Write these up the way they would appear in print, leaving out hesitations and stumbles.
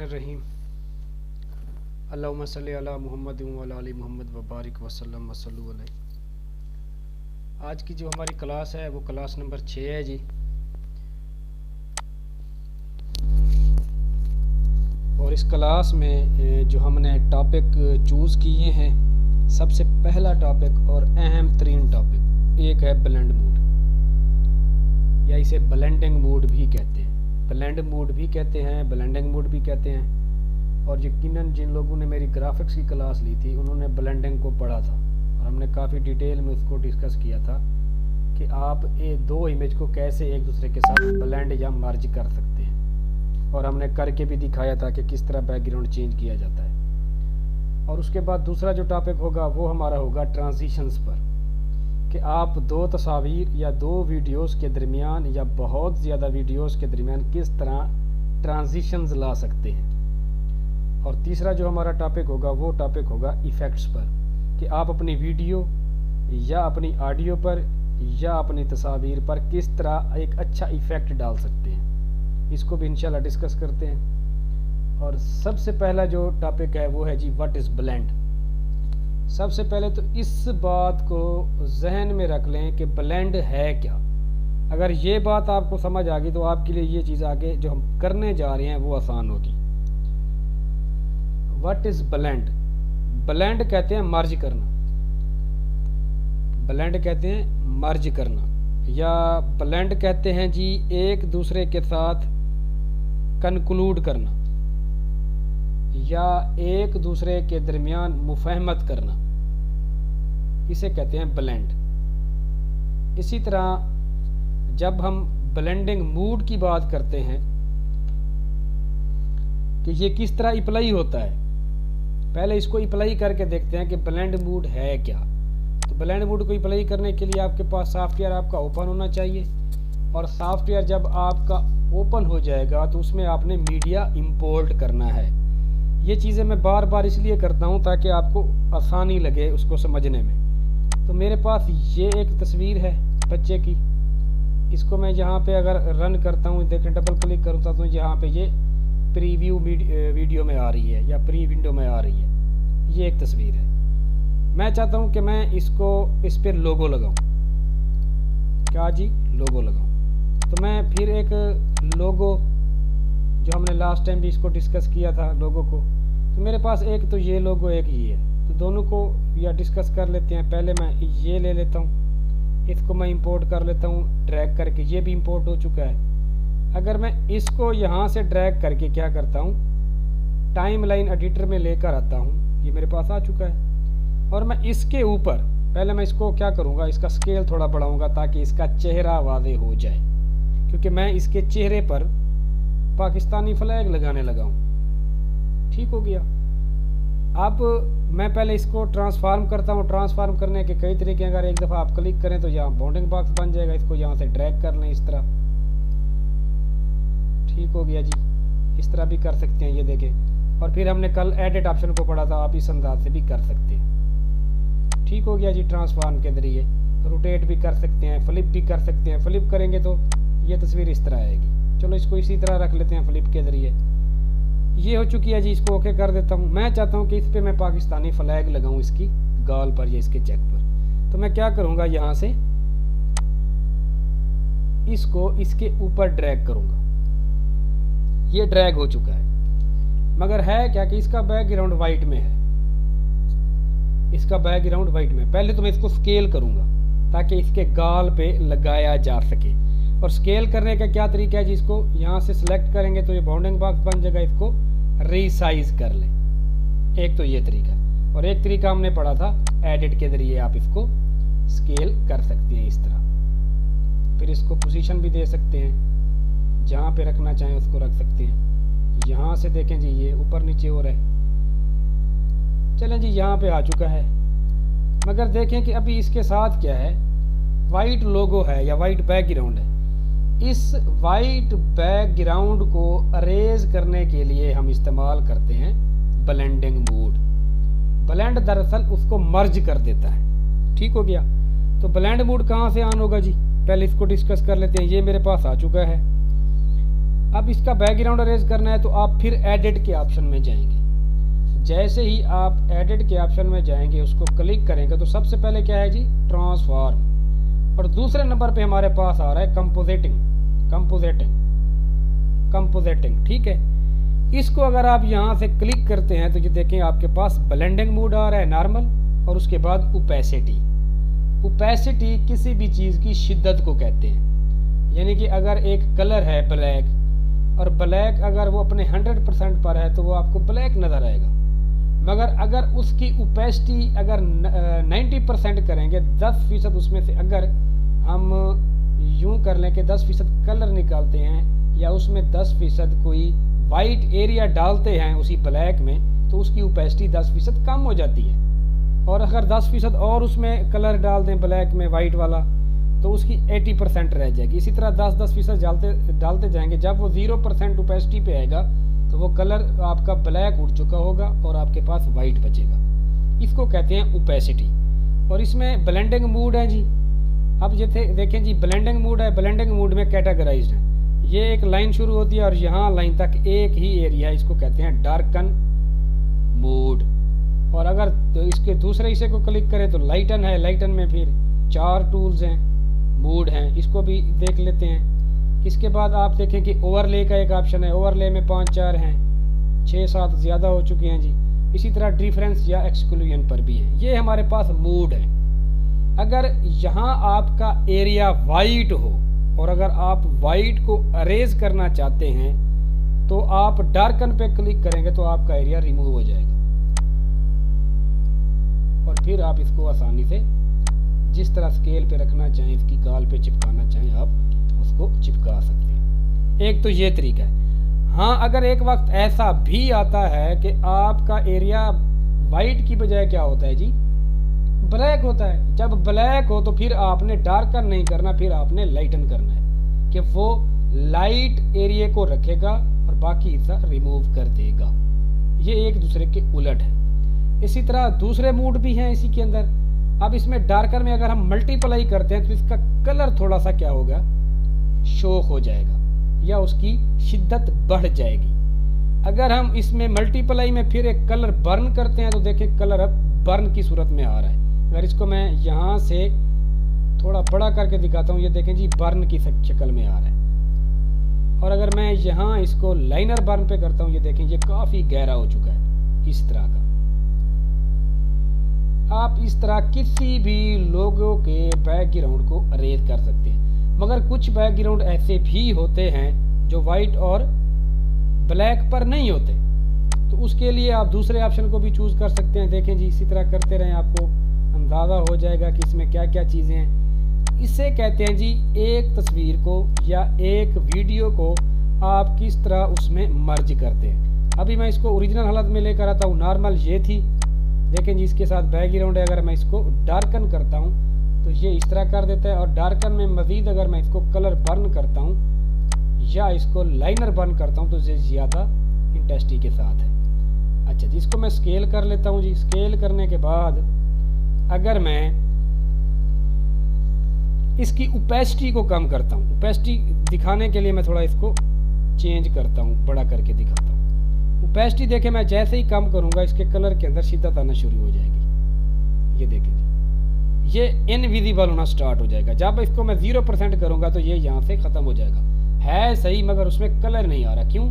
बिस्मिल्लाहिर्रहमानिर्रहीम। अल्लाहुम्मा सल्लि अला मुहम्मद व अला आलि मुहम्मद व बारिक वसल्लम वसल्लु अलैहि। आज की जो हमारी क्लास है वो क्लास नंबर 6 है जी। और इस क्लास में जो हमने टॉपिक चूज़ किए हैं, सबसे पहला टॉपिक और अहम तरीन टॉपिक एक है ब्लेंड मूड, या इसे ब्लेंडिंग मूड भी कहते हैं। ब्लेंड मूड भी कहते हैं, ब्लेंडिंग मूड भी कहते हैं। और यकीनन जिन लोगों ने मेरी ग्राफिक्स की क्लास ली थी उन्होंने ब्लेंडिंग को पढ़ा था और हमने काफ़ी डिटेल में उसको डिस्कस किया था कि आप ये दो इमेज को कैसे एक दूसरे के साथ ब्लेंड या मर्ज कर सकते हैं, और हमने करके भी दिखाया था कि किस तरह बैकग्राउंड चेंज किया जाता है। और उसके बाद दूसरा जो टॉपिक होगा वो हमारा होगा ट्रांजिशंस पर, कि आप दो तस्वीर या दो वीडियोस के दरमियान या बहुत ज़्यादा वीडियोस के दरमियान किस तरह ट्रांजिशंस ला सकते हैं। और तीसरा जो हमारा टॉपिक होगा वो टॉपिक होगा इफ़ेक्ट्स पर, कि आप अपनी वीडियो या अपनी ऑडियो पर या अपनी तस्वीर पर किस तरह एक अच्छा इफ़ेक्ट डाल सकते हैं। इसको भी इंशाल्लाह डिस्कस करते हैं। और सबसे पहला जो टॉपिक है वो है जी व्हाट इज़ ब्लेंड। सबसे पहले तो इस बात को जहन में रख लें कि ब्लेंड है क्या। अगर ये बात आपको समझ आ गई तो आपके लिए ये चीज़ आगे जो हम करने जा रहे हैं वो आसान होगी। What is blend. ब्लेंड कहते हैं मर्ज करना, ब्लेंड कहते हैं मर्ज करना, या ब्लेंड कहते हैं जी एक दूसरे के साथ कंक्लूड करना या एक दूसरे के दरमियान मुफाहमत करना, इसे कहते हैं ब्लेंड। इसी तरह जब हम ब्लेंडिंग मूड की बात करते हैं कि ये किस तरह अप्लाई होता है, पहले इसको अप्लाई करके देखते हैं कि ब्लेंड मूड है क्या। तो ब्लेंड मूड को अप्लाई करने के लिए आपके पास सॉफ्टवेयर आपका ओपन होना चाहिए, और सॉफ्टवेयर जब आपका ओपन हो जाएगा तो उसमें आपने मीडिया इंपोर्ट करना है। ये चीज़ें मैं बार बार इसलिए करता हूँ ताकि आपको आसानी लगे उसको समझने में। तो मेरे पास ये एक तस्वीर है बच्चे की, इसको मैं यहाँ पे अगर रन करता हूँ, देखें डबल क्लिक करूँगा तो यहाँ पे ये प्रीव्यू वीडियो में आ रही है या प्री विंडो में आ रही है। ये एक तस्वीर है। मैं चाहता हूँ कि मैं इसको इस पर लोगो लगाऊँ। क्या जी? लोगो लगाऊँ। तो मैं फिर एक लोगो जो हमने लास्ट टाइम भी इसको डिस्कस किया था लोगो को, तो मेरे पास एक तो ये लोगो एक ही है, तो दोनों को या डिस्कस कर लेते हैं। पहले मैं ये ले लेता हूँ, इसको मैं इंपोर्ट कर लेता हूँ ड्रैग करके, ये भी इंपोर्ट हो चुका है। अगर मैं इसको यहाँ से ड्रैग करके क्या करता हूँ, टाइमलाइन एडिटर में लेकर आता हूँ, ये मेरे पास आ चुका है। और मैं इसके ऊपर पहले मैं इसको क्या करूँगा, इसका स्केल थोड़ा बढ़ाऊँगा ताकि इसका चेहरा वाज़ेह हो जाए, क्योंकि मैं इसके चेहरे पर पाकिस्तानी फ्लैग लगाने लगा हूँ। ठीक हो गया। अब मैं पहले इसको ट्रांसफार्म करता हूँ। ट्रांसफार्म करने के कई तरीके, अगर एक दफ़ा आप क्लिक करें तो यहाँ बाउंडिंग बॉक्स बन जाएगा, इसको यहाँ से ड्रैग कर लें इस तरह। ठीक हो गया जी। इस तरह भी कर सकते हैं, ये देखें। और फिर हमने कल एडिट ऑप्शन को पढ़ा था, आप इस अंदाज से भी कर सकते हैं। ठीक हो गया जी। ट्रांसफार्म के जरिए रोटेट भी कर सकते हैं, फ्लिप भी कर सकते हैं। फ्लिप करेंगे तो ये तस्वीर इस तरह आएगी। चलो इसको इसी तरह रख लेते हैं फ्लिप के ज़रिए। ये हो चुकी है जी, इसको ओके कर देता हूँ। मैं चाहता हूँ कि इस पे मैं पाकिस्तानी फ्लैग लगाऊँ इसकी गाल पर या इसके चेक पर। तो मैं क्या करूँगा, यहाँ से इसको इसके ऊपर ड्रैग करूँगा। ये ड्रैग हो चुका है, मगर है क्या कि इसका बैकग्राउंड वाइट में है, इसका बैकग्राउंड वाइट में। पहले तो मैं इसको स्केल करूँगा ताकि इसके गाल पे लगाया जा सके। और स्केल करने का क्या तरीका है जी, इसको यहाँ से सिलेक्ट करेंगे तो ये बाउंडिंग बॉक्स बन जाएगा, इसको रीसाइज कर लें। एक तो ये तरीका, और एक तरीका हमने पढ़ा था एडिट के ज़रिए आप इसको स्केल कर सकते हैं इस तरह। फिर इसको पोजीशन भी दे सकते हैं, जहाँ पे रखना चाहें उसको रख सकते हैं। यहाँ से देखें जी ये ऊपर नीचे हो रहा है। चलें जी, यहाँ पे आ चुका है, मगर देखें कि अभी इसके साथ क्या है, वाइट लोगो है या वाइट बैकग्राउंड है। इस वाइट बैकग्राउंड को अरेज करने के लिए हम इस्तेमाल करते हैं ब्लेंडिंग मूड। ब्लेंड दरअसल उसको मर्ज कर देता है। ठीक हो गया। तो ब्लेंड मूड कहाँ से ऑन होगा जी, पहले इसको डिस्कस कर लेते हैं। ये मेरे पास आ चुका है। अब इसका बैकग्राउंड अरेंज करना है तो आप फिर एडिट के ऑप्शन में जाएंगे। जैसे ही आप एडिट के ऑप्शन में जाएंगे, उसको क्लिक करेंगे तो सबसे पहले क्या है जी, ट्रांसफॉर्म, और दूसरे नंबर पे हमारे पास आ रहा है कंपोजिटिंग। ठीक है, इसको अगर आप यहाँ से क्लिक करते हैं तो ये देखें आपके पास ब्लेंडिंग मोड आ रहा है, नॉर्मल, और उसके बाद ओपेसिटी किसी भी चीज़ की शिद्दत को कहते हैं। यानी कि अगर एक कलर है ब्लैक, और ब्लैक अगर वो अपने 100% पर है तो वो आपको ब्लैक नज़र आएगा, मगर अगर उसकी ओपेसिटी अगर 90% करेंगे, 10% उसमें से अगर हम यूं कर लें कि 10% कलर निकालते हैं या उसमें 10% कोई वाइट एरिया डालते हैं उसी ब्लैक में, तो उसकी ओपेसिटी 10% कम हो जाती है। और अगर 10% और उसमें कलर डाल दें ब्लैक में वाइट वाला, तो उसकी 80% रह जाएगी। इसी तरह 10% डालते जाएंगे, जब वो 0% ओपेसिटी पे आएगा तो वो कलर आपका ब्लैक उड़ चुका होगा और आपके पास वाइट बचेगा। इसको कहते हैं ओपेसिटी। और इसमें ब्लेंडिंग मोड है जी। अब ये देखें जी, ब्लेंडिंग मोड है, ब्लेंडिंग मोड में कैटेगराइज्ड है। ये एक लाइन शुरू होती है और यहाँ लाइन तक एक ही एरिया है, इसको कहते हैं डार्कन मोड। और अगर तो इसके दूसरे हिस्से को क्लिक करें तो लाइटन है, लाइटन में फिर 4 टूल्स हैं, मोड हैं, इसको भी देख लेते हैं। इसके बाद आप देखें कि ओवरले का एक ऑप्शन है, ओवरले में 5-4 हैं, 6-7 ज़्यादा हो चुके हैं जी। इसी तरह डिफरेंस या एक्सक्लूजन पर भी है। ये हमारे पास मोड है। अगर यहाँ आपका एरिया वाइट हो और अगर आप वाइट को अरेज करना चाहते हैं तो आप डार्कन पे क्लिक करेंगे तो आपका एरिया रिमूव हो जाएगा, और फिर आप इसको आसानी से जिस तरह स्केल पे रखना चाहें, इसकी गाल पे चिपकाना चाहें, आप उसको चिपका सकते हैं। एक तो ये तरीका है। हाँ, अगर एक वक्त ऐसा भी आता है कि आपका एरिया वाइट की बजाय क्या होता है जी, ब्लैक होता है। जब ब्लैक हो तो फिर आपने डार्कन नहीं करना, फिर आपने लाइटन करना है कि वो लाइट एरिया को रखेगा और बाकी हिस्सा रिमूव कर देगा। ये एक दूसरे के उलट है। इसी तरह दूसरे मूड भी हैं इसी के अंदर। अब इसमें डार्कर में अगर हम मल्टीप्लाई करते हैं तो इसका कलर थोड़ा सा क्या होगा, शो हो जाएगा या उसकी शिद्दत बढ़ जाएगी। अगर हम इसमें मल्टीप्लाई में फिर एक कलर बर्न करते हैं तो देखें कलर अब बर्न की सूरत में आ रहा है। अगर इसको मैं यहाँ से थोड़ा बड़ा करके दिखाता हूँ, ये देखें जी बर्न की शक्ल में आ रहा है। और अगर मैं यहाँ इसको लाइनर बर्न पे करता हूँ, ये देखें ये काफ़ी गहरा हो चुका है। इस तरह का आप इस तरह किसी भी लोगों के बैकग्राउंड को अरेंज कर सकते हैं। मगर कुछ बैकग्राउंड ऐसे भी होते हैं जो वाइट और ब्लैक पर नहीं होते, तो उसके लिए आप दूसरे ऑप्शन को भी चूज़ कर सकते हैं। देखें जी, इसी तरह करते रहें, आपको अंदाज़ा हो जाएगा कि इसमें क्या क्या चीज़ें हैं। इसे कहते हैं जी एक तस्वीर को या एक वीडियो को आप किस तरह उसमें मर्ज करते हैं। अभी मैं इसको ओरिजिनल हालत में लेकर आता हूँ, नॉर्मल ये थी। देखें जी, इसके साथ बैकग्राउंड है। अगर मैं इसको डार्कन करता हूँ तो ये इस तरह कर देता है, और डार्कन में मज़ीद अगर मैं इसको कलर बर्न करता हूँ या इसको लाइनर बर्न करता हूँ तो ये ज़्यादा इंटेंसिटी के साथ है। अच्छा जी, इसको मैं स्केल कर लेता हूँ जी। स्केल करने के बाद अगर मैं इसकी ओपेसिटी को कम करता हूँ, ओपेसिटी दिखाने के लिए मैं थोड़ा इसको चेंज करता हूँ, बड़ा करके दिखाता हूँ। ओपेसिटी देखें, मैं जैसे ही कम करूँगा इसके कलर के अंदर शिद्दत आना शुरू हो जाएगी। ये देखें जी, ये इनविजिबल होना स्टार्ट हो जाएगा। जब इसको मैं 0% करूँगा तो ये यहाँ से ख़त्म हो जाएगा। है सही, मगर उसमें कलर नहीं आ रहा। क्यों?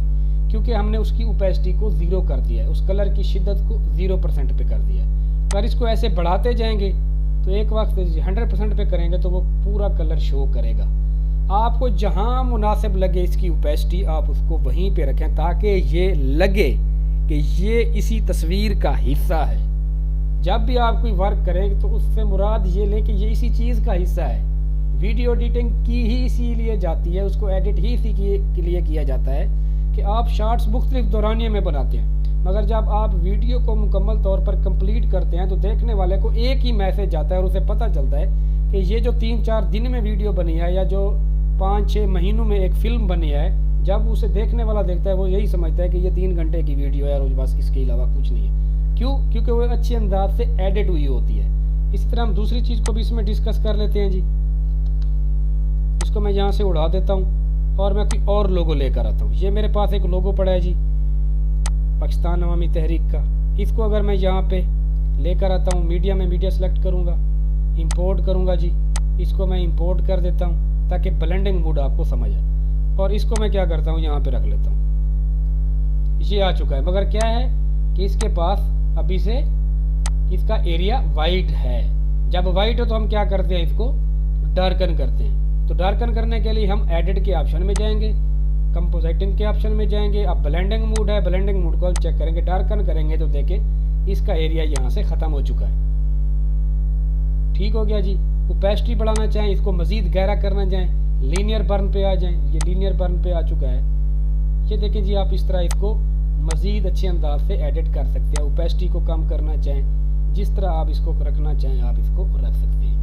क्योंकि हमने उसकी ओपेसिटी को 0 कर दिया है, उस कलर की शिद्दत को 0% पे कर दिया है। अगर इसको ऐसे बढ़ाते जाएंगे तो एक वक्त 100% पे करेंगे तो वो पूरा कलर शो करेगा। आपको जहां मुनासिब लगे इसकी ओपेसिटी, आप उसको वहीं पे रखें ताकि ये लगे कि ये इसी तस्वीर का हिस्सा है। जब भी आप कोई वर्क करें तो उससे मुराद ये लें कि ये इसी चीज़ का हिस्सा है। वीडियो एडिटिंग की ही इसीलिए जाती है, उसको एडिट ही इसी के लिए किया जाता है कि आप शॉर्ट्स मुख्तलिफ दौरानिए में बनाते हैं, मगर जब आप वीडियो को मुकम्मल तौर पर कंप्लीट करते हैं तो देखने वाले को एक ही मैसेज आता है और उसे पता चलता है कि ये जो 3-4 दिन में वीडियो बनी है या जो 5-6 महीनों में एक फ़िल्म बनी है, जब उसे देखने वाला देखता है वो यही समझता है कि ये 3 घंटे की वीडियो है और बस इसके अलावा कुछ नहीं है। क्यों? क्योंकि वो अच्छे अंदाज से एडिट हुई होती है। इसी तरह हम दूसरी चीज़ को भी इसमें डिस्कस कर लेते हैं जी। इसको मैं यहाँ से उड़ा देता हूँ और मैं कोई और लोगो लेकर आता हूँ। ये मेरे पास एक लोगो पड़ा है जी पाकिस्तान अवामी तहरीक का। इसको अगर मैं यहाँ पे लेकर आता हूँ, मीडिया में मीडिया सेलेक्ट करूँगा, इंपोर्ट करूँगा जी, इसको मैं इंपोर्ट कर देता हूँ ताकि ब्लेंडिंग मोड आपको समझ आए। और इसको मैं क्या करता हूँ, यहाँ पे रख लेता हूँ। ये आ चुका है, मगर क्या है कि इसके पास अभी से इसका एरिया वाइट है। जब वाइट हो तो हम क्या करते हैं, इसको डार्कन करते हैं। तो डार्कन करने के लिए हम एडिट के ऑप्शन में जाएंगे, कंपोजिटिंग के ऑप्शन में जाएंगे। अब ब्लेंडिंग मोड है, ब्लेंडिंग मोड को हम चेक करेंगे, डार्कन करेंगे तो देखें इसका एरिया यहाँ से ख़त्म हो चुका है। ठीक हो गया जी। ओपेसिटी बढ़ाना चाहें, इसको मज़ीद गहरा करना चाहें, लीनियर बर्न पे आ जाएं। ये लीनियर बर्न पे आ चुका है। ये देखें जी, आप इस तरह इसको मज़ीद अच्छे अंदाज से एडिट कर सकते हैं। ओपेसिटी को कम करना चाहें, जिस तरह आप इसको रखना चाहें आप इसको रख सकते हैं।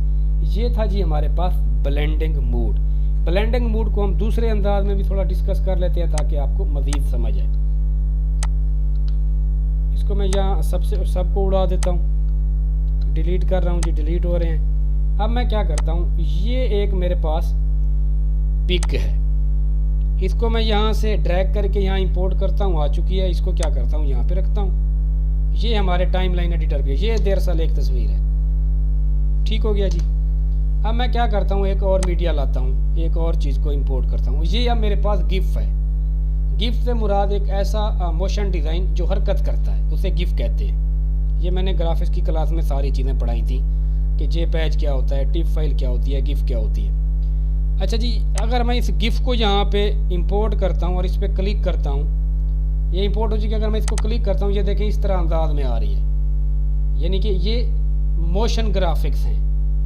ये था जी हमारे पास ब्लेंडिंग मोड। ब्लेंडिंग मोड को हम दूसरे अंदाज में भी थोड़ा डिस्कस कर लेते हैं ताकि आपको मज़ीद समझ आए। इसको मैं यहाँ सबको उड़ा देता हूँ, डिलीट कर रहा हूँ जी, डिलीट हो रहे हैं। अब मैं क्या करता हूँ, ये एक मेरे पास पिक है, इसको मैं यहाँ से ड्रैग करके यहाँ इंपोर्ट करता हूँ, आ चुकी है। इसको क्या करता हूँ, यहाँ पे रखता हूँ। ये हमारे टाइमलाइन एडिटर पे ये दरअसल एक तस्वीर है। ठीक हो गया जी। अब मैं क्या करता हूँ, एक और मीडिया लाता हूँ, एक और चीज़ को इंपोर्ट करता हूँ। ये अब मेरे पास गिफ है। गिफ से मुराद एक ऐसा मोशन डिज़ाइन जो हरकत करता है, उसे गिफ कहते हैं। ये मैंने ग्राफिक्स की क्लास में सारी चीज़ें पढ़ाई थी कि JPEG क्या होता है, टिप फाइल क्या होती है, गिफ क्या होती है। अच्छा जी, अगर मैं इस गिफ को यहाँ पे इंपोर्ट करता हूँ और इस पर क्लिक करता हूँ, ये इंपोर्ट हो चुकी है। अगर मैं इसको क्लिक करता हूँ, ये देखें इस तरह अंदाज में आ रही है, यानी कि ये मोशन ग्राफिक्स हैं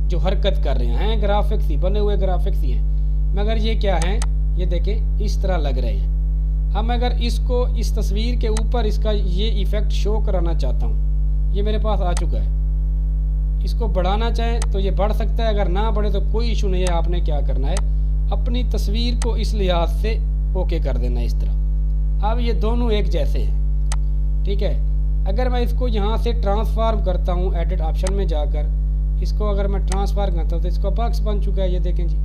जो हरकत कर रहे हैं। ग्राफिक्स ही बने हुए ग्राफिक्स ही हैं, मगर ये क्या हैं, ये देखें इस तरह लग रहे हैं। अब मैं अगर इसको इस तस्वीर के ऊपर इसका ये इफ़ेक्ट शो कराना चाहता हूँ, ये मेरे पास आ चुका है। इसको बढ़ाना चाहें तो ये बढ़ सकता है, अगर ना बढ़े तो कोई इशू नहीं है। आपने क्या करना है, अपनी तस्वीर को इस लिहाज से ओके कर देना इस तरह। अब ये दोनों एक जैसे हैं, ठीक है। अगर मैं इसको यहाँ से ट्रांसफार्म करता हूँ, एडिट ऑप्शन में जाकर इसको अगर मैं ट्रांसफार करता हूँ तो इसका बॉक्स बन चुका है। ये देखें जी,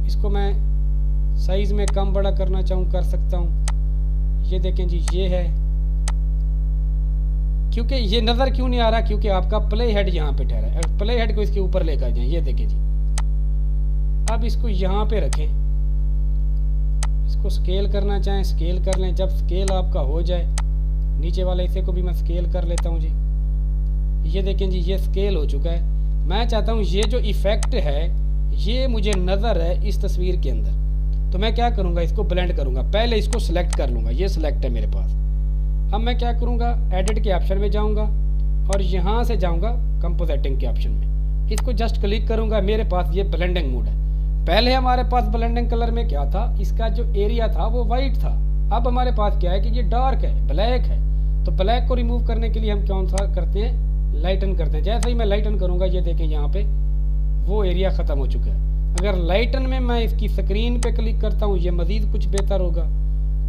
इसको मैं साइज़ में कम बड़ा करना चाहूँ कर सकता हूँ। ये देखें जी, ये है। क्योंकि ये नज़र क्यों नहीं आ रहा, क्योंकि आपका प्ले हेड यहाँ पे ठहरा है। प्ले हेड को इसके ऊपर लेकर जाएं। ये देखें जी, अब इसको यहाँ पे रखें, इसको स्केल करना चाहें स्केल कर लें। जब स्केल आपका हो जाए, नीचे वाले हिस्से को भी मैं स्केल कर लेता हूँ जी। ये देखें जी, ये स्केल हो चुका है। मैं चाहता हूँ ये जो इफ़ेक्ट है ये मुझे नज़र है इस तस्वीर के अंदर, तो मैं क्या करूँगा, इसको ब्लेंड करूँगा। पहले इसको सिलेक्ट कर लूँगा, ये सिलेक्ट है मेरे पास। अब मैं क्या करूँगा, एडिट के ऑप्शन में जाऊँगा और यहाँ से जाऊँगा कंपोजिटिंग के ऑप्शन में, इसको जस्ट क्लिक करूँगा। मेरे पास ये ब्लेंडिंग मोड है। पहले हमारे पास ब्लेंडिंग कलर में क्या था, इसका जो एरिया था वो वाइट था। अब हमारे पास क्या है कि ये डार्क है, ब्लैक है। तो ब्लैक को रिमूव करने के लिए हम कौन सा करते हैं, लाइटन करते हैं। जैसे ही मैं लाइटन करूँगा, ये देखें यहाँ पे वो एरिया ख़त्म हो चुका है। अगर लाइटन में मैं इसकी स्क्रीन पे क्लिक करता हूँ, ये मज़ीद कुछ बेहतर होगा।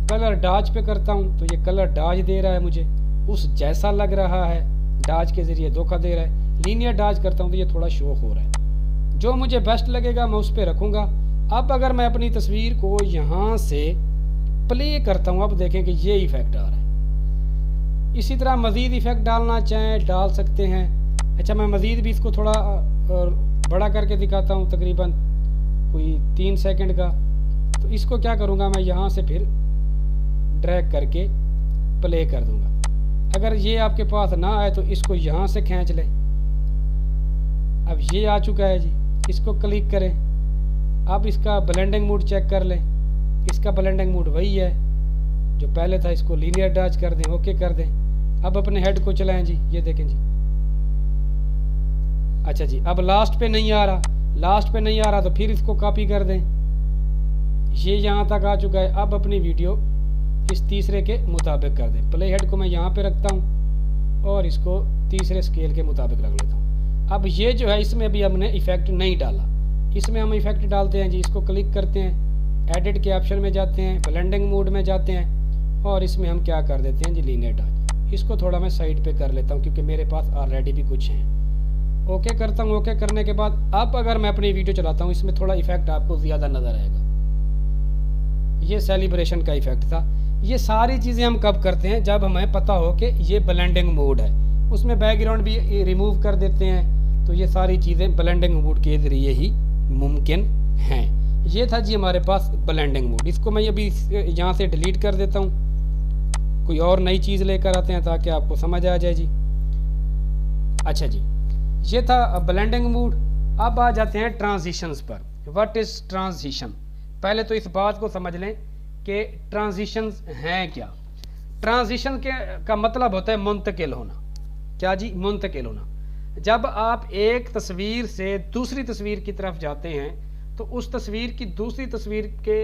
कलर डाज पे करता हूँ तो ये कलर डाज दे रहा है, मुझे उस जैसा लग रहा है, डाज के ज़रिए धोखा दे रहा है। लीनियर डाज करता हूँ तो ये थोड़ा शो हो रहा है। जो मुझे बेस्ट लगेगा मैं उस पर रखूँगा। अब अगर मैं अपनी तस्वीर को यहाँ से प्ले करता हूँ, अब देखें कि ये इफ़ेक्ट आ रहा है। इसी तरह मज़ीद इफ़ेक्ट डालना चाहें डाल सकते हैं। अच्छा, मैं मज़ीद भी इसको थोड़ा बड़ा करके दिखाता हूँ, तकरीबन कोई 3 सेकंड का। तो इसको क्या करूँगा, मैं यहाँ से फिर ड्रैग करके प्ले कर दूँगा। अगर ये आपके पास ना आए तो इसको यहाँ से खींच लें। अब ये आ चुका है जी, इसको क्लिक करें। अब इसका ब्लेंडिंग मोड चेक कर लें, इसका ब्लेंडिंग मोड वही है जो पहले था। इसको लीनियर डाज कर दें, ओके कर दें। अब अपने हेड को चलाएं जी, ये देखें जी। अच्छा जी, अब लास्ट पे नहीं आ रहा, लास्ट पे नहीं आ रहा तो फिर इसको कॉपी कर दें। ये यहाँ तक आ चुका है। अब अपनी वीडियो इस तीसरे के मुताबिक कर दें। प्ले हेड को मैं यहाँ पे रखता हूँ और इसको तीसरे स्केल के मुताबिक रख लेता हूँ। अब ये जो है इसमें अभी हमने इफ़ेक्ट नहीं डाला, इसमें हम इफ़ेक्ट डालते हैं जी। इसको क्लिक करते हैं, एडिट के ऑप्शन में जाते हैं, ब्लेंडिंग मोड में जाते हैं और इसमें हम क्या कर देते हैं जी, लीनियर डाज। इसको थोड़ा मैं साइड पे कर लेता हूँ क्योंकि मेरे पास ऑलरेडी भी कुछ हैं। ओके करता हूँ। ओके करने के बाद अब अगर मैं अपनी वीडियो चलाता हूँ, इसमें थोड़ा इफ़ेक्ट आपको ज़्यादा नज़र आएगा। ये सेलिब्रेशन का इफ़ेक्ट था। ये सारी चीज़ें हम कब करते हैं, जब हमें पता हो कि ये ब्लेंडिंग मोड है। उसमें बैकग्राउंड भी रिमूव कर देते हैं। तो ये सारी चीज़ें ब्लेंडिंग मोड के ज़रिए ही मुमकिन हैं। ये था जी हमारे पास ब्लेंडिंग मोड। इसको मैं अभी यहाँ से डिलीट कर देता हूँ, कोई और नई चीज़ लेकर आते हैं ताकि आपको समझ आ जाए जी। अच्छा जी, ये था ब्लेंडिंग मोड। अब आ जाते हैं ट्रांजिशंस पर। What is transition? पहले तो इस बात को समझ लें कि ट्रांजिशंस हैं क्या। ट्रांजिशन का मतलब होता है मुंतकिल होना। क्या जी? मुंतकिल होना। जब आप एक तस्वीर से दूसरी तस्वीर की तरफ जाते हैं तो उस तस्वीर की दूसरी तस्वीर के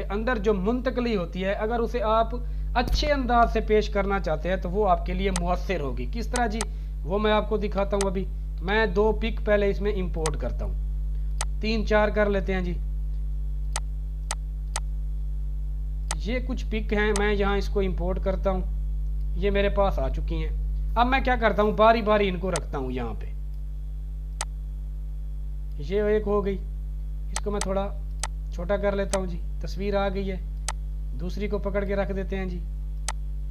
अंदर जो मुंतकली होती है, अगर उसे आप अच्छे अंदाज से पेश करना चाहते हैं तो वो आपके लिए मुअस्सिर होगी। किस तरह जी? वो मैं आपको दिखाता हूँ। अभी मैं 2 पिक पहले इसमें इंपोर्ट करता हूँ, 3-4 कर लेते हैं जी। ये कुछ पिक हैं, मैं यहाँ इसको इंपोर्ट करता हूँ। ये मेरे पास आ चुकी हैं। अब मैं क्या करता हूँ, बारी बारी इनको रखता हूँ यहाँ पे। ये एक हो गई, इसको मैं थोड़ा छोटा कर लेता हूँ जी। तस्वीर आ गई है। दूसरी को पकड़ के रख देते हैं जी,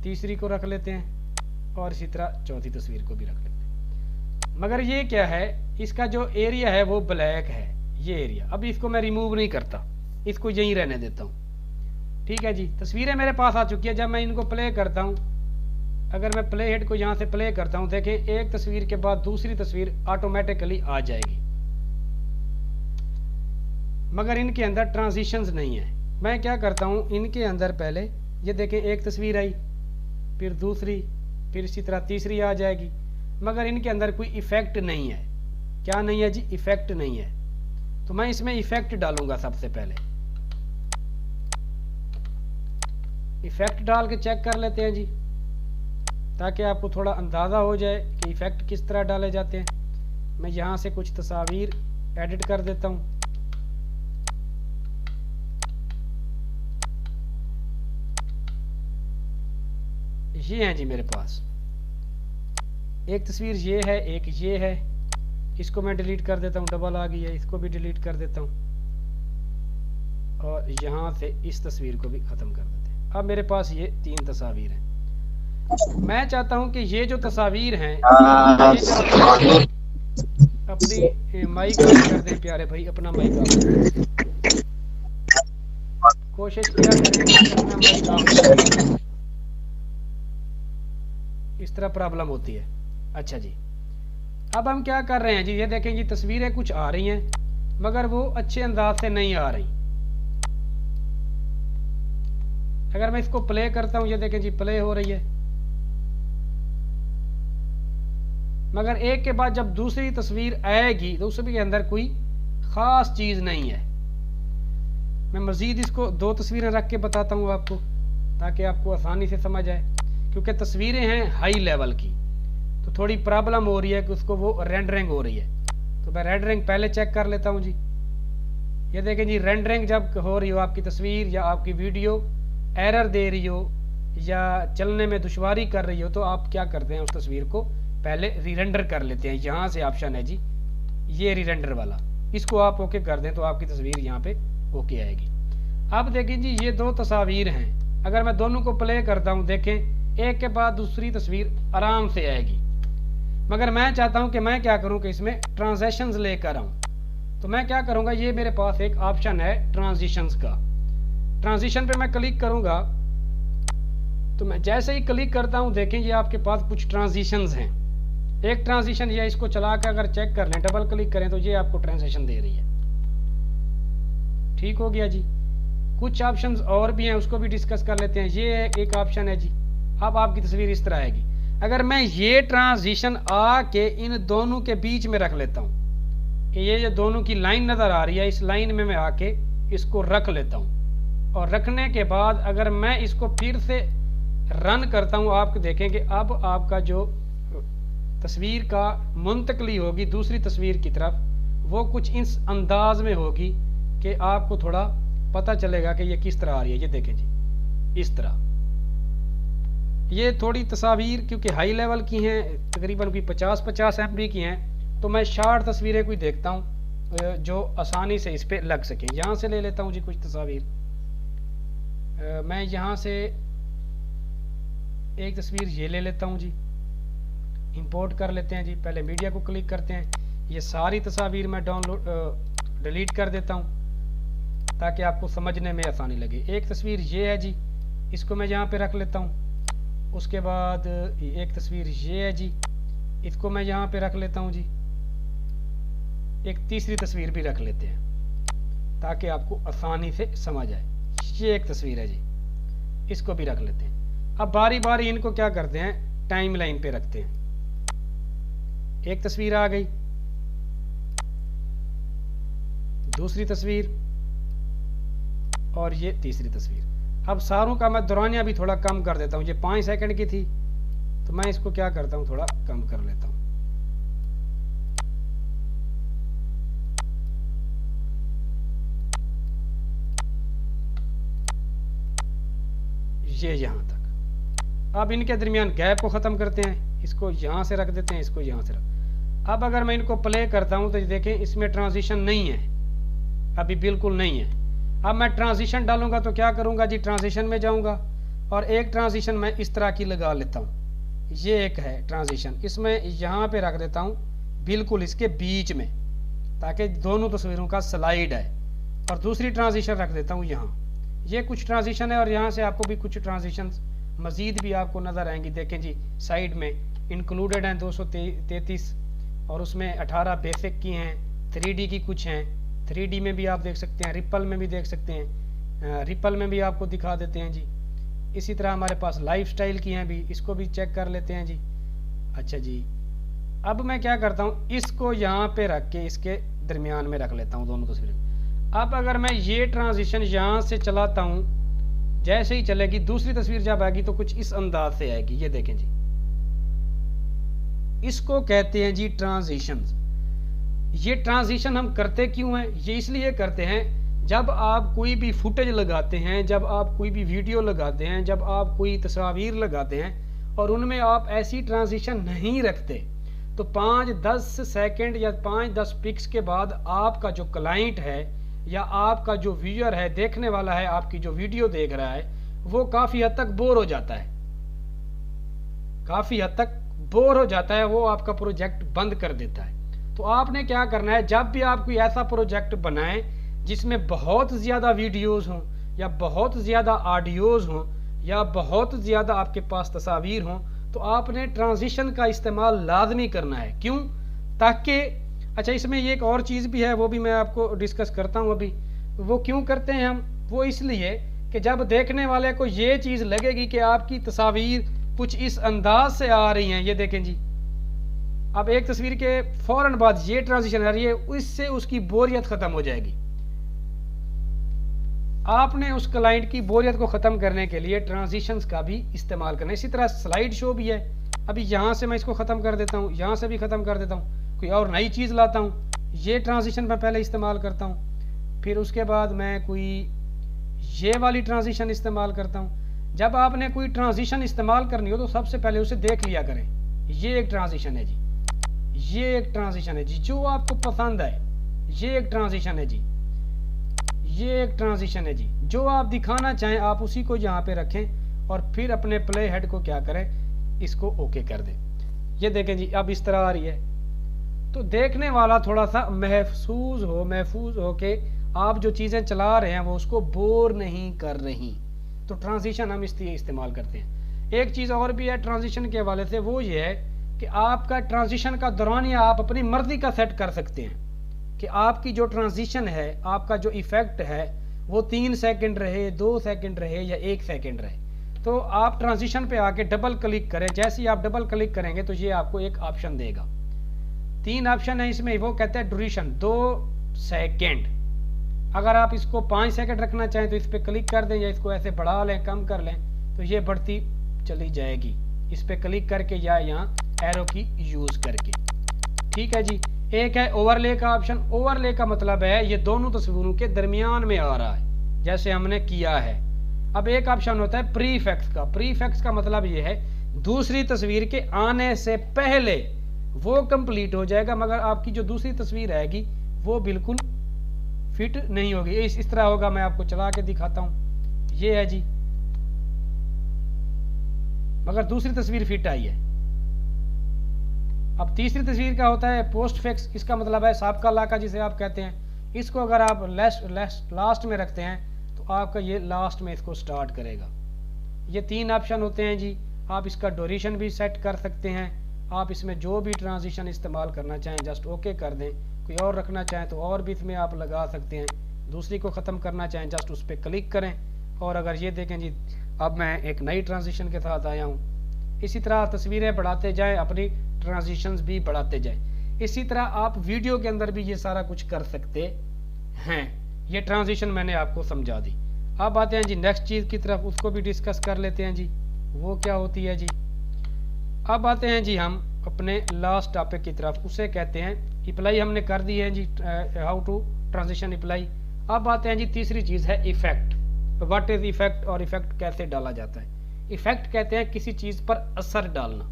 तीसरी को रख लेते हैं और इसी तरह चौथी तस्वीर को भी रख लेते हैं। मगर ये क्या है, इसका जो एरिया है वो ब्लैक है, ये एरिया। अब इसको मैं रिमूव नहीं करता, इसको यहीं रहने देता हूँ। ठीक है जी, तस्वीरें मेरे पास आ चुकी है। जब मैं इनको प्ले करता हूँ, अगर मैं प्ले हेड को यहाँ से प्ले करता हूँ, देखें एक तस्वीर के बाद दूसरी तस्वीर ऑटोमेटिकली आ जाएगी, मगर इनके अंदर ट्रांजिशंस नहीं है। मैं क्या करता हूँ, इनके अंदर पहले ये देखें एक तस्वीर आई, फिर दूसरी, फिर इसी तरह तीसरी आ जाएगी, मगर इनके अंदर कोई इफ़ेक्ट नहीं है। क्या नहीं है जी? इफ़ेक्ट नहीं है। तो मैं इसमें इफ़ेक्ट डालूंगा। सबसे पहले इफ़ेक्ट डाल के चेक कर लेते हैं जी, ताकि आपको थोड़ा अंदाज़ा हो जाए कि इफ़ेक्ट किस तरह डाले जाते हैं। मैं यहाँ से कुछ तस्वीर एडिट कर देता हूँ। ये हैं जी मेरे पास, एक तस्वीर ये है, एक ये है। इसको मैं डिलीट कर देता हूँ, डबल आ गई है, इसको भी डिलीट कर देता हूँ और यहाँ से इस तस्वीर को भी ख़त्म कर देते हैं। अब मेरे पास ये 3 तस्वीर हैं। मैं चाहता हूँ कि ये जो तस्वीर हैं, अपनी माइक ऑफ कर दें प्यारे भाई, अपना माइक ऑफ कर दें। कोशिश किया करें अपना माइक ऑफ करें। इस तरह प्रॉब्लम होती है। अच्छा जी, अब हम क्या कर रहे हैं जी, ये देखें जी तस्वीरें कुछ आ रही हैं मगर वो अच्छे अंदाज से नहीं आ रही। अगर मैं इसको प्ले करता हूं, ये देखें जी प्ले हो रही है, मगर एक के बाद जब दूसरी तस्वीर आएगी तो उसके अंदर कोई ख़ास चीज़ नहीं है। मैं मज़ीद इसको 2 तस्वीरें रख के बताता हूँ आपको, ताकि आपको आसानी से समझ आए। क्योंकि तस्वीरें हैं हाई लेवल की, तो थोड़ी प्रॉब्लम हो रही है कि उसको वो रेंडरिंग हो रही है। तो मैं रेंडरिंग पहले चेक कर लेता हूँ जी। ये देखें जी, रेंडरिंग जब हो रही हो आपकी तस्वीर या आपकी वीडियो एरर दे रही हो या चलने में दुश्वारी कर रही हो, तो आप क्या करते हैं, उस तस्वीर को पहले रीरेंडर कर लेते हैं। यहाँ से ऑप्शन है जी ये रीरेंडर वाला, इसको आप ओके कर दें तो आपकी तस्वीर यहाँ पे ओके आएगी। अब देखें जी, ये 2 तस्वीर हैं। अगर मैं दोनों को प्ले करता हूँ, देखें एक के बाद दूसरी तस्वीर आराम से आएगी। मगर मैं चाहता हूं कि मैं क्या करूं कि इसमें ट्रांजिशंस लेकर आऊं। तो मैं क्या करूंगा, ये मेरे पास एक ऑप्शन है ट्रांजिशंस का। ट्रांजिशन पे मैं क्लिक करूंगा, तो मैं जैसे ही क्लिक करता हूं, देखें ये आपके पास कुछ ट्रांजिशंस हैं। एक ट्रांजिशन ये, इसको चला कर अगर चेक कर लें, डबल क्लिक करें तो ये आपको ट्रांजिशन दे रही है। ठीक हो गया जी। कुछ ऑप्शंस और भी हैं, उसको भी डिस्कस कर लेते हैं। ये एक ऑप्शन है जी, अब आपकी तस्वीर इस तरह आएगी। अगर मैं ये ट्रांजिशन आके इन दोनों के बीच में रख लेता हूँ, ये जो दोनों की लाइन नज़र आ रही है, इस लाइन में मैं आके इसको रख लेता हूँ, और रखने के बाद अगर मैं इसको फिर से रन करता हूँ, आप देखेंगे अब आपका जो तस्वीर का मुंतकली होगी दूसरी तस्वीर की तरफ, वो कुछ इस अंदाज में होगी कि आपको थोड़ा पता चलेगा कि ये किस तरह आ रही है। ये देखें जी, इस तरह। ये थोड़ी तस्वीर क्योंकि हाई लेवल की हैं, तकरीबन कोई 50-50 MB की हैं, तो मैं शॉर्ट तस्वीरें कोई देखता हूँ जो आसानी से इस पर लग सकें। यहाँ से ले लेता हूँ जी कुछ तस्वीर। मैं यहाँ से एक तस्वीर ये ले लेता हूँ जी, इंपोर्ट कर लेते हैं जी। पहले मीडिया को क्लिक करते हैं, ये सारी तस्वीर मैं डाउनलोड डिलीट कर देता हूँ ताकि आपको समझने में आसानी लगे। एक तस्वीर ये है जी, इसको मैं यहाँ पे रख लेता हूँ। उसके बाद एक तस्वीर ये है जी, इसको मैं यहाँ पे रख लेता हूँ जी। एक तीसरी तस्वीर भी रख लेते हैं ताकि आपको आसानी से समझ आए। ये एक तस्वीर है जी, इसको भी रख लेते हैं। अब बारी बारी इनको क्या करते हैं, टाइमलाइन पे रखते हैं। एक तस्वीर आ गई, दूसरी तस्वीर और ये तीसरी तस्वीर। अब सारों का मैं दौरानिया भी थोड़ा कम कर देता हूँ। ये 5 सेकंड की थी तो मैं इसको क्या करता हूँ, थोड़ा कम कर लेता हूँ। ये यहाँ तक। अब इनके दरमियान गैप को ख़त्म करते हैं, इसको यहाँ से रख देते हैं, इसको यहाँ से रख। अब अगर मैं इनको प्ले करता हूँ तो देखें इसमें ट्रांजिशन नहीं है, अभी बिल्कुल नहीं है। अब मैं ट्रांजिशन डालूंगा तो क्या करूँगा जी, ट्रांजिशन में जाऊँगा और एक ट्रांजिशन मैं इस तरह की लगा लेता हूँ। ये एक है ट्रांजिशन, इसमें यहाँ पे रख देता हूँ बिल्कुल इसके बीच में ताकि दोनों तस्वीरों का स्लाइड है। और दूसरी ट्रांजिशन रख देता हूँ यहाँ। ये कुछ ट्रांजिशन है और यहाँ से आपको भी कुछ ट्रांजिशन मज़ीद भी आपको नज़र आएंगी। देखें जी, साइड में इंक्लूडेड हैं 233 और उसमें 18 बेसिक की हैं, 3D की कुछ हैं। 3D में भी आप देख सकते हैं, रिपल में भी देख सकते हैं, रिपल में भी आपको दिखा देते हैं जी। इसी तरह हमारे पास लाइफस्टाइल की हैं भी, इसको भी चेक कर लेते हैं जी। अच्छा जी, अब मैं क्या करता हूँ, इसको यहाँ पे रख के इसके दरमियान में रख लेता हूँ दोनों तस्वीरें। अब अगर मैं ये ट्रांजिशन यहाँ से चलाता हूँ, जैसे ही चलेगी दूसरी तस्वीर जब आएगी तो कुछ इस अंदाज से आएगी। ये देखें जी, इसको कहते हैं जी ट्रांजिशंस। ये ट्रांजिशन हम करते क्यों हैं, ये इसलिए करते हैं जब आप कोई भी फुटेज लगाते हैं, जब आप कोई भी वीडियो लगाते हैं, जब आप कोई तस्वीर लगाते हैं और उनमें आप ऐसी ट्रांजिशन नहीं रखते तो 5-10 सेकंड या 5-10 पिक्स के बाद आपका जो क्लाइंट है या आपका जो व्यूअर है, देखने वाला है, आपकी जो वीडियो देख रहा है, वो काफ़ी हद तक बोर हो जाता है, काफ़ी हद तक बोर हो जाता है, वो आपका प्रोजेक्ट बंद कर देता है। तो आपने क्या करना है, जब भी आप कोई ऐसा प्रोजेक्ट बनाएं जिसमें बहुत ज़्यादा वीडियोज़ हों या बहुत ज़्यादा ऑडियोज़ हों या बहुत ज़्यादा आपके पास तस्वीर हों, तो आपने ट्रांजिशन का इस्तेमाल लाजमी करना है। क्यों, ताकि अच्छा इसमें ये एक और चीज़ भी है, वो भी मैं आपको डिस्कस करता हूँ अभी। वो क्यों करते हैं हम, वो इसलिए कि जब देखने वाले को ये चीज़ लगेगी कि आपकी तस्वीर कुछ इस अंदाज से आ रही हैं। ये देखें जी, अब एक तस्वीर के फौरन बाद ये ट्रांजिशन आ रही है, इससे उसकी बोरियत ख़त्म हो जाएगी। आपने उस क्लाइंट की बोरियत को ख़त्म करने के लिए ट्रांजिशंस का भी इस्तेमाल करना है। इसी तरह स्लाइड शो भी है। अभी यहाँ से मैं इसको ख़त्म कर देता हूँ, यहाँ से भी ख़त्म कर देता हूँ, कोई और नई चीज़ लाता हूँ, ये ट्रांजिशन मैं पहले इस्तेमाल करता हूँ, फिर उसके बाद मैं कोई ये वाली ट्रांजिशन इस्तेमाल करता हूँ। जब आपने कोई ट्रांजिशन इस्तेमाल करनी हो तो सबसे पहले उसे देख लिया करें। ये एक ट्रांजिशन है जी, ये एक ट्रांजिशन है जी, जो आपको पसंद आए। ये एक ट्रांजिशन है जी, ये एक ट्रांजिशन है जी, जो आप दिखाना चाहें आप उसी को यहाँ पे रखें और फिर अपने प्ले हेड को क्या करें, इसको ओके कर दें। ये देखें जी, अब इस तरह आ रही है, तो देखने वाला थोड़ा सा महफूज हो के आप जो चीज़ें चला रहे हैं वो उसको बोर नहीं कर रही। तो ट्रांजिशन हम इसलिए इस्तेमाल करते हैं। एक चीज़ और भी है ट्रांजिशन के हवाले से, वो ये है कि आपका ट्रांजिशन का दौरानिया आप अपनी मर्जी का सेट कर सकते हैं कि आपकी जो ट्रांजिशन है, आपका जो इफ़ेक्ट है वो 3 सेकंड रहे, 2 सेकंड रहे या 1 सेकंड रहे। तो आप ट्रांजिशन पे आके डबल क्लिक करें। जैसे ही आप डबल क्लिक करेंगे तो ये आपको एक ऑप्शन देगा। 3 ऑप्शन है इसमें, वो कहते हैं ड्यूरेशन 2 सेकंड। अगर आप इसको 5 सेकंड रखना चाहें तो इस पर क्लिक कर दें या इसको ऐसे बढ़ा लें, कम कर लें तो ये बढ़ती चली जाएगी इस पर क्लिक करके या यहाँ एरो की यूज़ करके। ठीक है जी। एक है ओवरले का ऑप्शन। ओवरले का मतलब है ये दोनों तस्वीरों के दरमियान में आ रहा है जैसे हमने किया है। अब एक ऑप्शन होता है प्रीफिक्स का। प्रीफिक्स का मतलब ये है दूसरी तस्वीर के आने से पहले वो कंप्लीट हो जाएगा, मगर आपकी जो दूसरी तस्वीर आएगी वो बिल्कुल फिट नहीं होगी। इस तरह होगा, मैं आपको चला के दिखाता हूँ। ये है जी, मगर दूसरी तस्वीर फिट आई है। अब तीसरी तस्वीर क्या होता है, पोस्ट फिक्स। इसका मतलब है साबका इलाका जिसे आप कहते हैं। इसको अगर आप लास्ट में रखते हैं तो आपका ये लास्ट में इसको स्टार्ट करेगा। ये 3 ऑप्शन होते हैं जी। आप इसका ड्यूरेशन भी सेट कर सकते हैं। आप इसमें जो भी ट्रांजिशन इस्तेमाल करना चाहें जस्ट ओके कर दें। कोई और रखना चाहें तो और भी इसमें आप लगा सकते हैं। दूसरी को ख़त्म करना चाहें जस्ट उस पर क्लिक करें। और अगर ये देखें जी, अब मैं एक नई ट्रांजिशन के साथ आया हूँ। इसी तरह तस्वीरें बढ़ाते जाएं, अपनी ट्रांजिशंस भी बढ़ाते जाएं। इसी तरह आप वीडियो के अंदर भी ये सारा कुछ कर सकते हैं। ये ट्रांजिशन मैंने आपको समझा दी। अब आते हैं जी नेक्स्ट चीज़ की तरफ, उसको भी डिस्कस कर लेते हैं जी, वो क्या होती है जी। अब आते हैं जी हम अपने लास्ट टॉपिक की तरफ, उसे कहते हैं अप्लाई। हमने कर दी है जी, हाउ टू ट्रांजिशन अप्लाई। अब आते हैं जी तीसरी चीज़ है इफेक्ट। व्हाट इज इफेक्ट और इफेक्ट कैसे डाला जाता है। इफेक्ट कहते हैं किसी चीज़ पर असर डालना,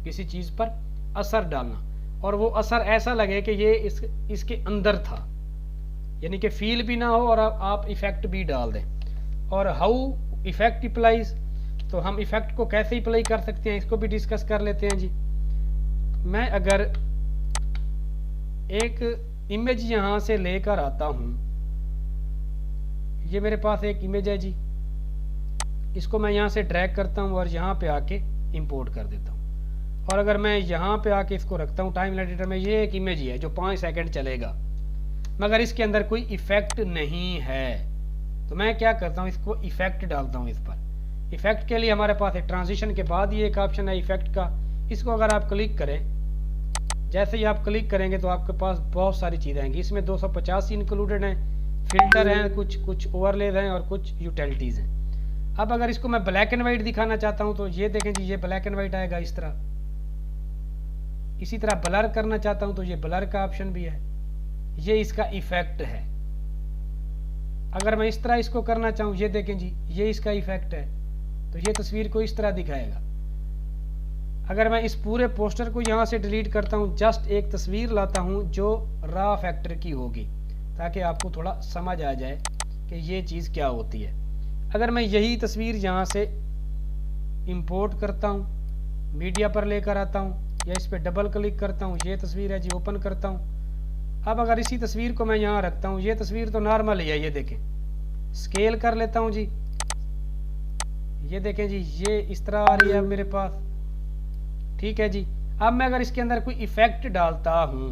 किसी चीज़ पर असर डालना, और वो असर ऐसा लगे कि ये इसके अंदर था, यानी कि फील भी ना हो और आप इफेक्ट भी डाल दें। और हाउ इफेक्ट अप्लाइज, तो हम इफेक्ट को कैसे अप्लाई कर सकते हैं इसको भी डिस्कस कर लेते हैं जी। मैं अगर एक इमेज यहाँ से लेकर आता हूँ, ये मेरे पास एक इमेज है जी, इसको मैं यहाँ से ड्रैग करता हूँ और यहाँ पे आके इंपोर्ट कर देता हूँ। और अगर मैं यहाँ पे आके इसको रखता हूँ टाइम एडिटर में, ये एक इमेज ही है जो 5 सेकंड चलेगा, मगर इसके अंदर कोई इफेक्ट नहीं है। तो मैं क्या करता हूँ, इसको इफेक्ट डालता हूँ इस पर। इफेक्ट के लिए हमारे पास एक ट्रांजिशन के बाद ये एक ऑप्शन है इफेक्ट का। इसको अगर आप क्लिक करें, जैसे ही आप क्लिक करेंगे तो आपके पास बहुत सारी चीज़ें आएंगी। इसमें 285 इंक्लूडेड हैं, फिल्टर हैं, कुछ ओवरलेज हैं और कुछ यूटिलिटीज़ हैं। अब अगर इसको मैं ब्लैक एंड वाइट दिखाना चाहता हूँ तो ये देखें जी, ये ब्लैक एंड वाइट आएगा इस तरह। इसी तरह ब्लर करना चाहता हूँ तो ये ब्लर का ऑप्शन भी है, ये इसका इफेक्ट है। अगर मैं इस तरह इसको करना चाहूँ, ये देखें जी, ये इसका इफेक्ट है, तो ये तस्वीर को इस तरह दिखाएगा। अगर मैं इस पूरे पोस्टर को यहाँ से डिलीट करता हूँ, जस्ट एक तस्वीर लाता हूँ जो रॉ फैक्टर की होगी, ताकि आपको थोड़ा समझ आ जाए कि ये चीज़ क्या होती है। अगर मैं यही तस्वीर यहाँ से इंपोर्ट करता हूँ, मीडिया पर लेकर आता हूँ या इस पर डबल क्लिक करता हूँ, ये तस्वीर है जी, ओपन करता हूँ। अब अगर इसी तस्वीर को मैं यहाँ रखता हूँ, ये तस्वीर तो नॉर्मल ही है, ये देखें, स्केल कर लेता हूँ जी, ये देखें जी, ये इस तरह आ रही है अब मेरे पास, ठीक है जी। अब मैं अगर इसके अंदर कोई इफेक्ट डालता हूँ,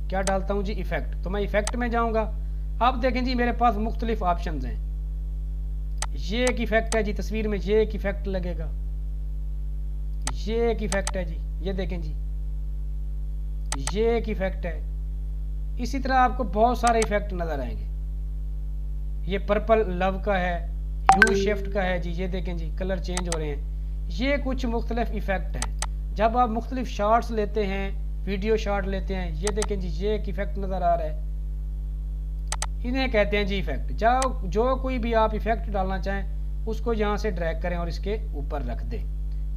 क्या डालता हूँ जी, इफेक्ट, तो मैं इफेक्ट में जाऊँगा। अब देखें जी मेरे पास मुख्तलिफ ऑप्शंस हैं। ये एक इफेक्ट है जी, तस्वीर में ये एक इफेक्ट लगेगा, ये एक इफेक्ट है जी, ये देखें जी, ये एक इफेक्ट है। इसी तरह आपको बहुत सारे इफेक्ट नजर आएंगे। ये पर्पल लव का है, यू शिफ्ट का है जी, ये देखें जी, कलर चेंज हो रहे हैं। ये कुछ मुख्तलिफ इफेक्ट हैं। जब आप मुख्तलिफ शॉट्स लेते हैं, वीडियो शॉट लेते हैं, ये देखें जी, ये एक इफेक्ट नज़र आ रहा है, इन्हें कहते हैं जी इफेक्ट। जो कोई भी आप इफेक्ट डालना चाहें उसको यहाँ से ड्रैग करें और इसके ऊपर रख दें,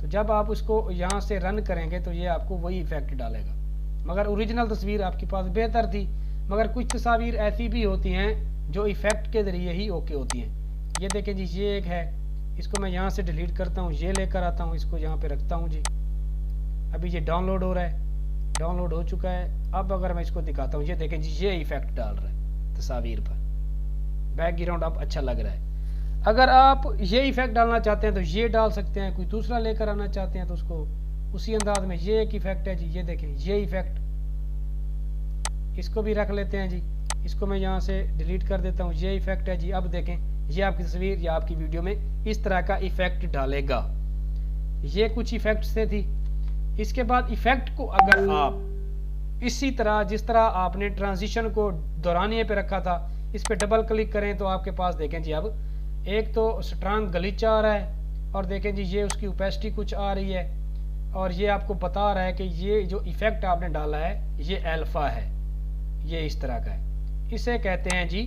तो जब आप उसको यहाँ से रन करेंगे तो ये आपको वही इफेक्ट डालेगा। मगर ओरिजिनल तस्वीर आपके पास बेहतर थी, मगर कुछ तस्वीर ऐसी भी होती हैं जो इफेक्ट के ज़रिए ही ओके होती हैं। ये देखें जी, ये एक है, इसको मैं यहाँ से डिलीट करता हूँ, ये लेकर आता हूँ, इसको यहाँ पे रखता हूँ जी। अभी ये डाउनलोड हो रहा है, डाउनलोड हो चुका है। अब अगर मैं इसको दिखाता हूँ, ये देखें जी, ये इफेक्ट डाल रहा है तस्वीर पर, बैकग्राउंड अब अच्छा लग रहा है। अगर आप ये इफेक्ट डालना चाहते हैं तो ये डाल सकते हैं, कोई दूसरा लेकर आना चाहते हैं तो उसको उसी अंदाज में। ये एक इफेक्ट है जी, ये देखें, ये इफेक्ट, इसको भी रख लेते हैं जी, इसको मैं यहाँ से डिलीट कर देता हूँ। ये इफेक्ट है जी, अब देखें, ये आपकी तस्वीर या आपकी वीडियो में इस तरह का इफेक्ट डालेगा। ये कुछ इफेक्ट से थी। इसके बाद इफेक्ट को अगर आप इसी तरह जिस तरह आपने ट्रांजिशन को दोहरानिए पे रखा था, इस पर डबल क्लिक करें तो आपके पास देखें जी, अब एक तो स्ट्रांग ग्लिच आ रहा है और देखें जी, ये उसकी ओपेसिटी कुछ आ रही है और ये आपको बता रहा है कि ये जो इफेक्ट आपने डाला है ये अल्फा है, ये इस तरह का है। इसे कहते हैं जी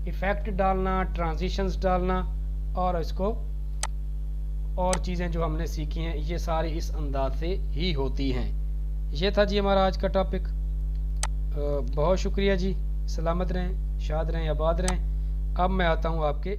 इफेक्ट डालना, ट्रांजिशंस डालना, और इसको और चीज़ें जो हमने सीखी हैं ये सारी इस अंदाज से ही होती हैं। ये था जी हमारा आज का टॉपिक। बहुत शुक्रिया जी, सलामत रहें, शाद रहें, आबाद रहें। अब मैं आता हूँ आपके